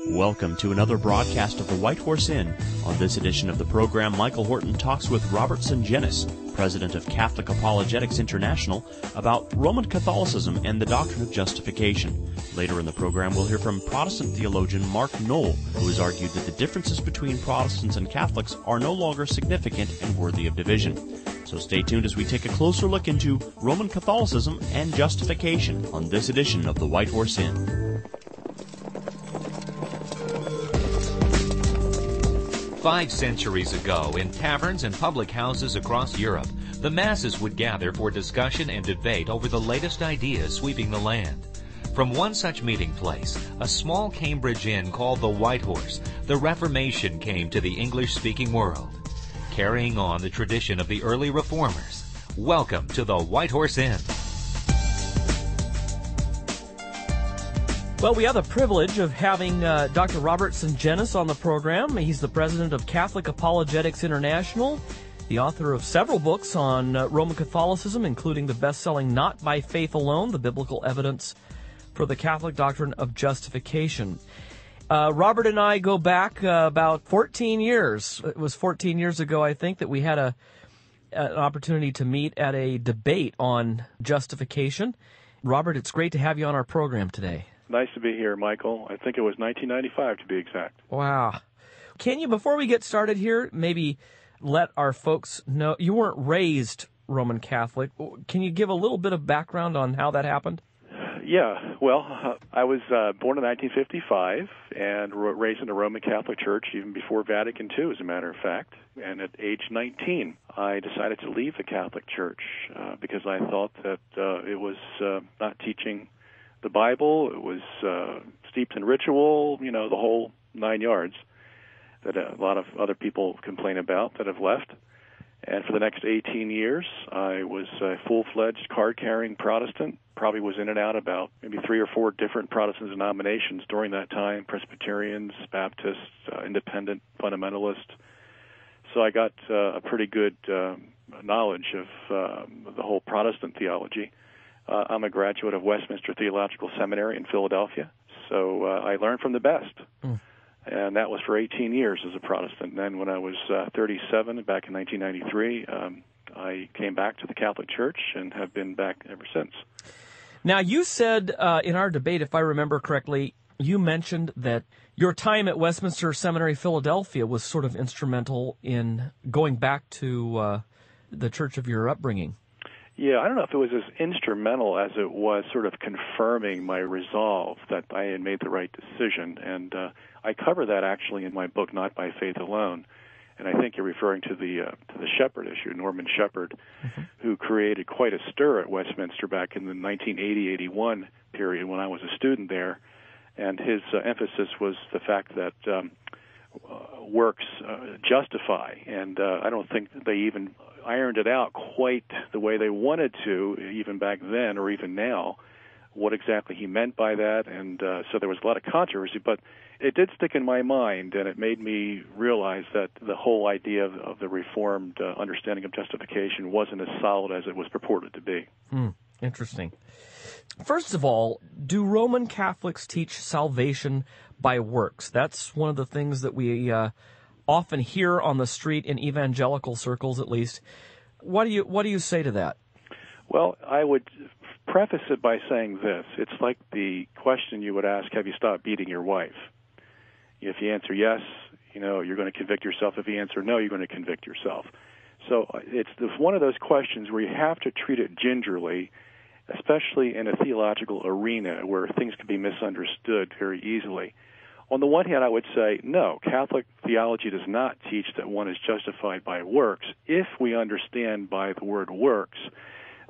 Welcome to another broadcast of the White Horse Inn. On this edition of the program, Michael Horton talks with Robert Sungenis, president of Catholic Apologetics International, about Roman Catholicism and the doctrine of justification. Later in the program, we'll hear from Protestant theologian Mark Knoll, who has argued that the differences between Protestants and Catholics are no longer significant and worthy of division. So stay tuned as we take a closer look into Roman Catholicism and justification on this edition of the White Horse Inn. 5 centuries ago, in taverns and public houses across Europe, the masses would gather for discussion and debate over the latest ideas sweeping the land. From one such meeting place, a small Cambridge inn called the White Horse, the Reformation came to the English-speaking world. Carrying on the tradition of the early reformers, welcome to the White Horse Inn. Well, we have the privilege of having Dr. Robert Sungenis on the program. He's the president of Catholic Apologetics International, the author of several books on Roman Catholicism, including the best-selling Not by Faith Alone, the Biblical Evidence for the Catholic Doctrine of Justification. Robert and I go back about 14 years. It was 14 years ago, I think, that we had an opportunity to meet at a debate on justification. Robert, it's great to have you on our program today. Nice to be here, Michael. I think it was 1995 to be exact. Wow. Can you, before we get started here, maybe let our folks know, you weren't raised Roman Catholic. Can you give a little bit of background on how that happened? Yeah, well, I was born in 1955 and raised in a Roman Catholic church even before Vatican II, as a matter of fact. And at age 19, I decided to leave the Catholic Church because I thought that it was not teaching the Bible. It was steeped in ritual, the whole 9 yards that a lot of other people complain about that have left. And for the next 18 years, I was a full-fledged card-carrying Protestant, probably was in and out about maybe 3 or 4 different Protestant denominations during that time, Presbyterians, Baptists, Independent, Fundamentalist. So I got a pretty good knowledge of the whole Protestant theology. I'm a graduate of Westminster Theological Seminary in Philadelphia, so I learned from the best. And that was for 18 years as a Protestant. And then when I was 37, back in 1993, I came back to the Catholic Church and have been back ever since. Now, you said in our debate, if I remember correctly, you mentioned that your time at Westminster Seminary, Philadelphia, was sort of instrumental in going back to the church of your upbringing. Yeah, I don't know if it was as instrumental as it was sort of confirming my resolve that I had made the right decision. And I cover that actually in my book, Not by Faith Alone. And I think you're referring to the Shepherd issue, Norman Shepherd, who created quite a stir at Westminster back in the 1980-81 period when I was a student there. And his emphasis was the fact that works justify. And I don't think they even ironed it out quite the way they wanted to, even back then or even now, what exactly he meant by that. And so there was a lot of controversy, but it did stick in my mind, and it made me realize that the whole idea of the Reformed understanding of justification wasn't as solid as it was purported to be. Interesting. First of all, do Roman Catholics teach salvation by works? That's one of the things that we often hear on the street in evangelical circles, at least. What do you say to that? Well, I would preface it by saying this. It's like the question you would ask, have you stopped beating your wife? If you answer yes, you're going to convict yourself. If you answer no, you're going to convict yourself. So it's one of those questions where you have to treat it gingerly, especially in a theological arena where things can be misunderstood very easily. On the one hand, I would say, no, Catholic theology does not teach that one is justified by works if we understand by the word works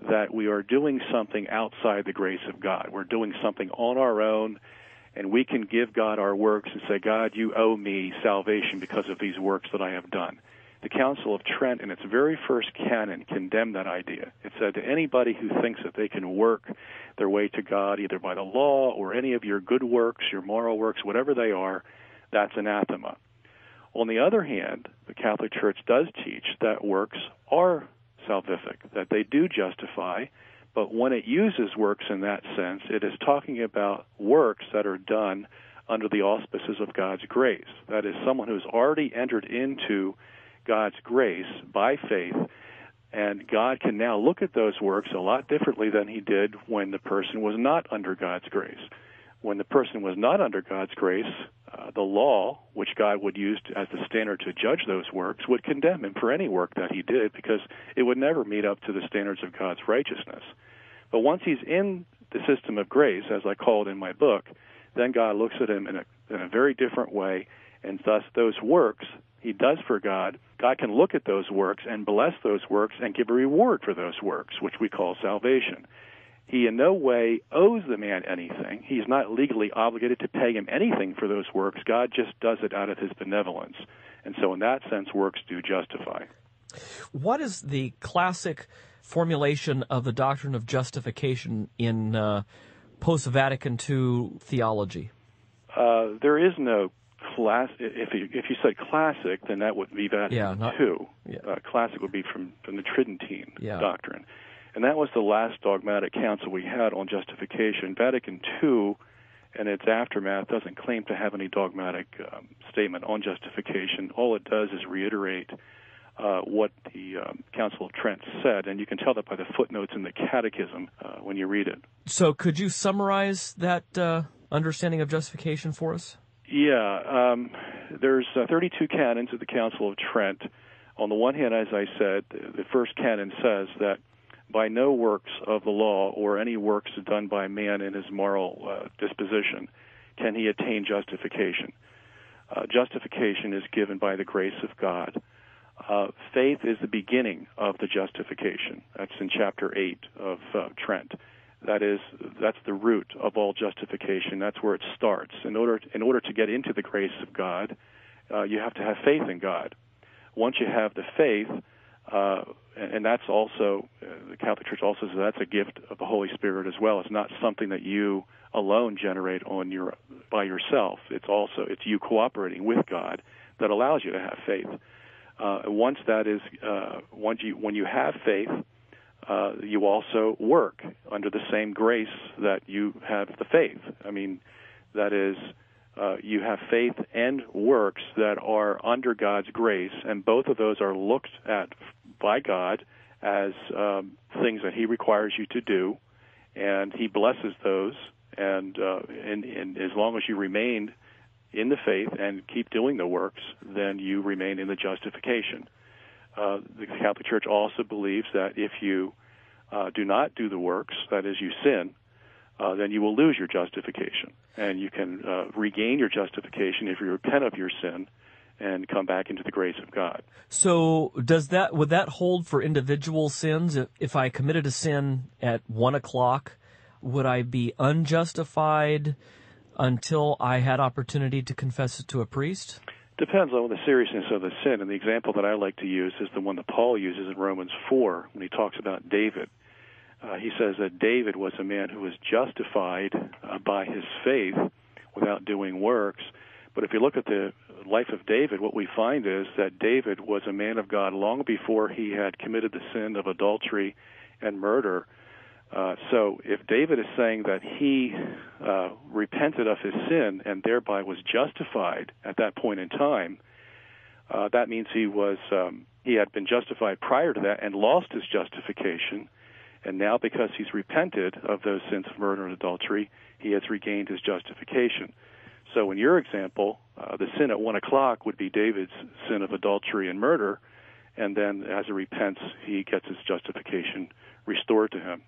that we are doing something outside the grace of God. We're doing something on our own, and we can give God our works and say, God, you owe me salvation because of these works that I have done. The Council of Trent, in its very first canon, condemned that idea. It said to anybody who thinks that they can work their way to God, either by the law or any of your good works, your moral works, whatever they are, that's anathema. On the other hand, the Catholic Church does teach that works are salvific, that they do justify, but when it uses works in that sense, it is talking about works that are done under the auspices of God's grace. That is, someone who's already entered into God's grace by faith, and God can now look at those works a lot differently than he did when the person was not under God's grace. When the person was not under God's grace, the law, which God would use as the standard to judge those works, would condemn him for any work that he did because it would never meet up to the standards of God's righteousness. But once he's in the system of grace, as I call it in my book, then God looks at him in a very different way, and thus those works he does for God, God can look at those works and bless those works and give a reward for those works, which we call salvation. He in no way owes the man anything. He's not legally obligated to pay him anything for those works. God just does it out of his benevolence. And so in that sense, works do justify. What is the classic formulation of the doctrine of justification in post-Vatican II theology? There is no class. If you said classic, then that would be Vatican II. Yeah. Classic would be from the Tridentine doctrine. And that was the last dogmatic council we had on justification. Vatican II and its aftermath doesn't claim to have any dogmatic statement on justification. All it does is reiterate what the Council of Trent said, and you can tell that by the footnotes in the Catechism when you read it. So could you summarize that understanding of justification for us? Yeah. There's 32 canons of the Council of Trent. On the one hand, as I said, the first canon says that by no works of the law or any works done by man in his moral disposition can he attain justification. Justification is given by the grace of God. Faith is the beginning of the justification. That's in chapter 8 of Trent. That's the root of all justification. That's where it starts. In order to get into the grace of God, you have to have faith in God. Once you have the faith, and that's also, the Catholic Church also says that's a gift of the Holy Spirit as well. It's not something that you alone generate by yourself. It's you cooperating with God that allows you to have faith. When you have faith, you also work under the same grace that you have the faith. I mean, that is, you have faith and works that are under God's grace, and both of those are looked at by God as things that he requires you to do, and he blesses those, and as long as you remain in the faith and keep doing the works, then you remain in the justification. The Catholic Church also believes that if you do not do the works, that is, you sin, then you will lose your justification, and you can regain your justification if you repent of your sin and come back into the grace of God. So would that hold for individual sins? If I committed a sin at 1 o'clock, would I be unjustified until I had opportunity to confess it to a priest? Depends on the seriousness of the sin, and the example that I like to use is the one that Paul uses in Romans 4 when he talks about David. He says that David was a man who was justified by his faith without doing works. But if you look at the life of David, what we find is that David was a man of God long before he had committed the sin of adultery and murder. So if David is saying that he repented of his sin and thereby was justified at that point in time, that means he had been justified prior to that and lost his justification. And now because he's repented of those sins of murder and adultery, he has regained his justification. So in your example, the sin at 1 o'clock would be David's sin of adultery and murder, and then as he repents, he gets his justification restored to him.